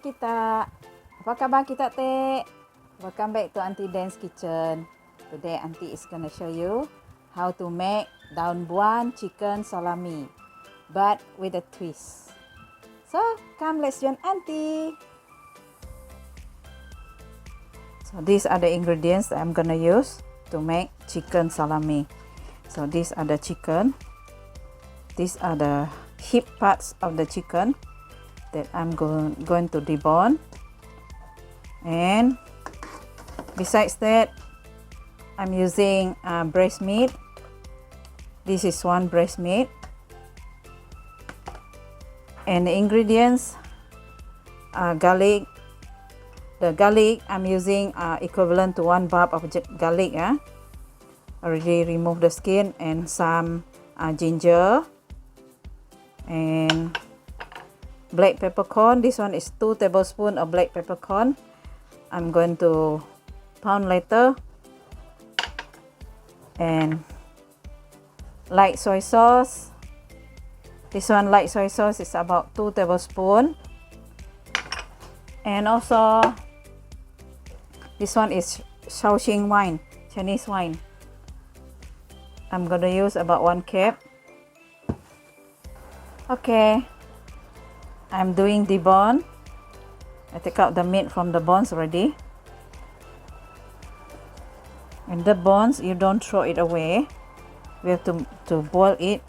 kita. Apa kabar kita teh? Welcome back to Aunty Dann's kitchen. Today Aunty is gonna show you how to make Daun Buan Chicken Salami, but with a twist. So come, let's join Aunty. So these are the ingredients that I'm gonna use to make chicken salami. So these are the chicken. These are the hip parts of the chicken that I'm going to debone. And besides that, I'm using breast meat. This is one breast meat. And the ingredients are garlic. The garlic I'm using equivalent to 1 bulb of garlic. Already removed the skin, and some ginger and black peppercorn. This one is 2 tablespoons of black peppercorn. I'm going to pound later. And light soy sauce. This one, light soy sauce, is about 2 tablespoons. And also this one is Shaoxing wine, Chinese wine. I'm gonna use about 1 cup. Okay, I'm doing debone. I take out the meat from the bones already. And the bones, you don't throw it away. We have to boil it.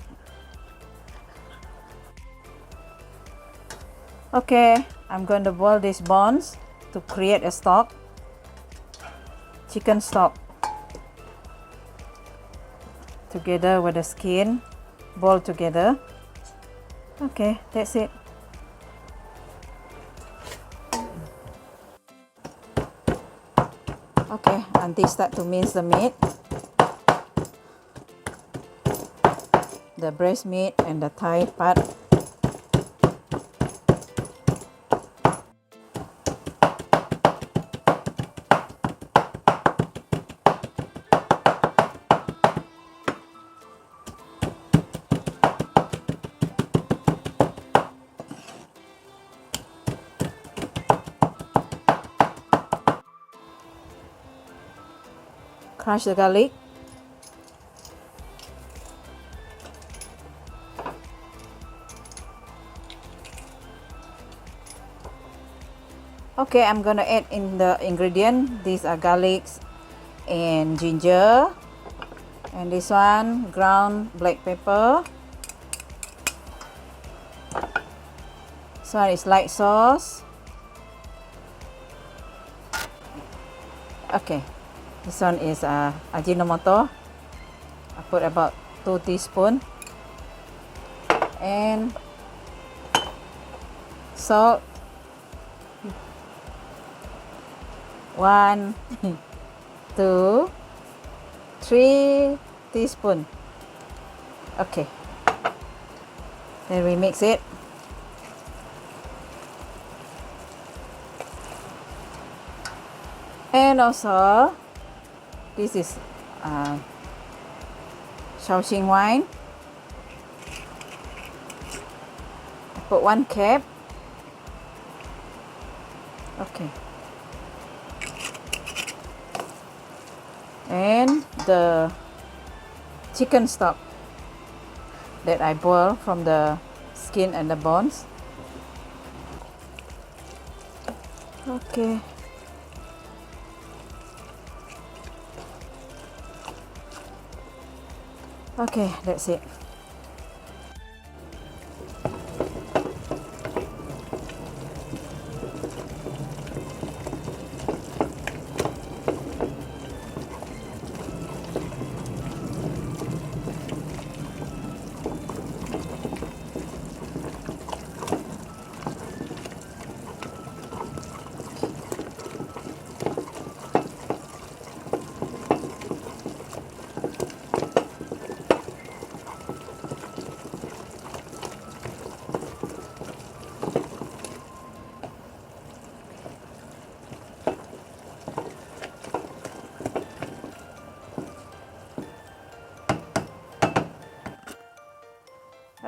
Okay, I'm going to boil these bones to create a stock, chicken stock, together with the skin, boil together. Okay, that's it. Okay, Aunty start to mince the meat, the breast meat and the thigh part. Crush the garlic. Okay, I'm gonna add in the ingredient. These are garlics and ginger, and this one ground black pepper. This one is light sauce. Okay, this one is Ajinomoto. I put about 2 teaspoons. And salt, 1, 2, 3 teaspoons. Okay, then we mix it. And also this is Shaoxing wine. I put 1 cup. Okay. And the chicken stock that I boil from the skin and the bones. Okay. Okay, that's it.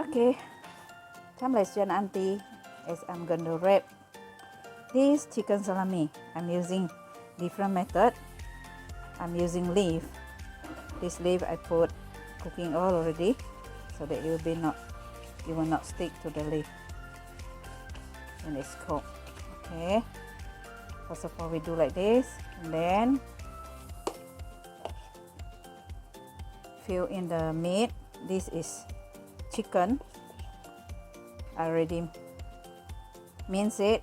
Okay, come let's join Aunty as I'm going to wrap This chicken salami, I'm using different method. I'm using leaf. This leaf I put cooking oil already, so that it will not stick to the leaf when it's cooked. Okay. First of all, we do like this, and then fill in the meat. This is chicken. I already mince it.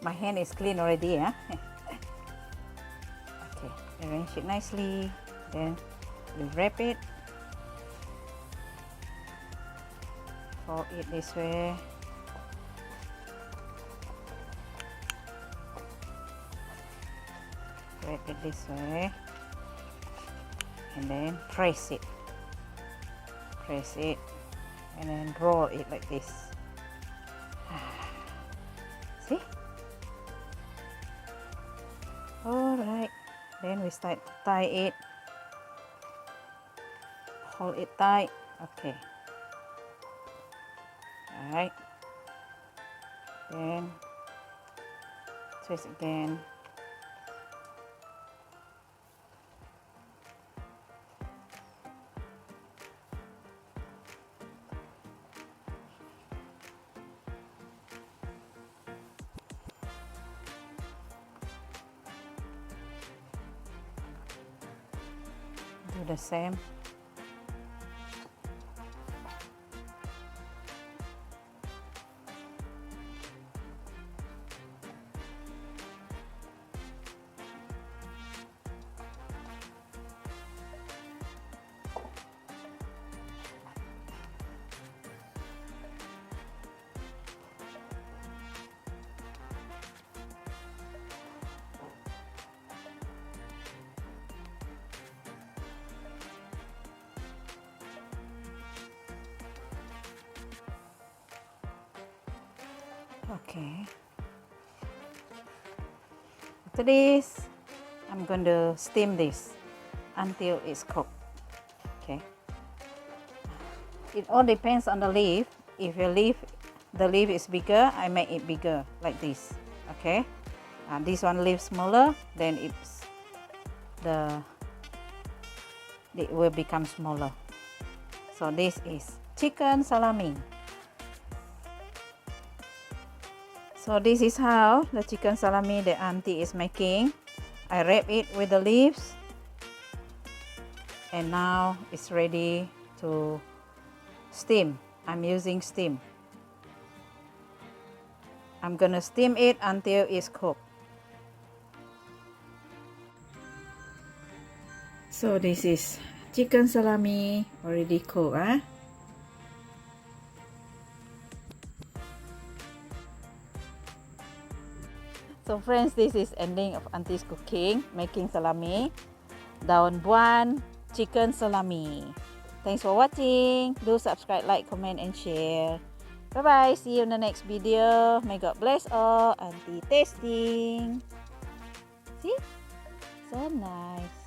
My hand is clean already, yeah. Okay, arrange it nicely. Then we wrap it. Fold it this way. Wrap it this way. And then press it. Press it. And then roll it like this. See? Alright, then we start to tie it. Hold it tight. Okay. Alright. Then twist again. Do the same. Okay. After this, I'm going to steam this until it's cooked. Okay. It all depends on the leaf. If the leaf is bigger, I make it bigger like this. Okay. This one leaf smaller, then it will become smaller. So this is chicken salami. So this is how the chicken salami the auntie is making. I wrap it with the leaves, and now it's ready to steam. I'm using steam. I'm gonna steam it until it's cooked. So this is chicken salami already cooked, huh? So friends, this is ending of Auntie's cooking, making salami, Daun Buan Chicken Salami. Thanks for watching. Do subscribe, like, comment, and share. Bye bye. See you in the next video. May God bless all. Auntie tasting. See? So nice.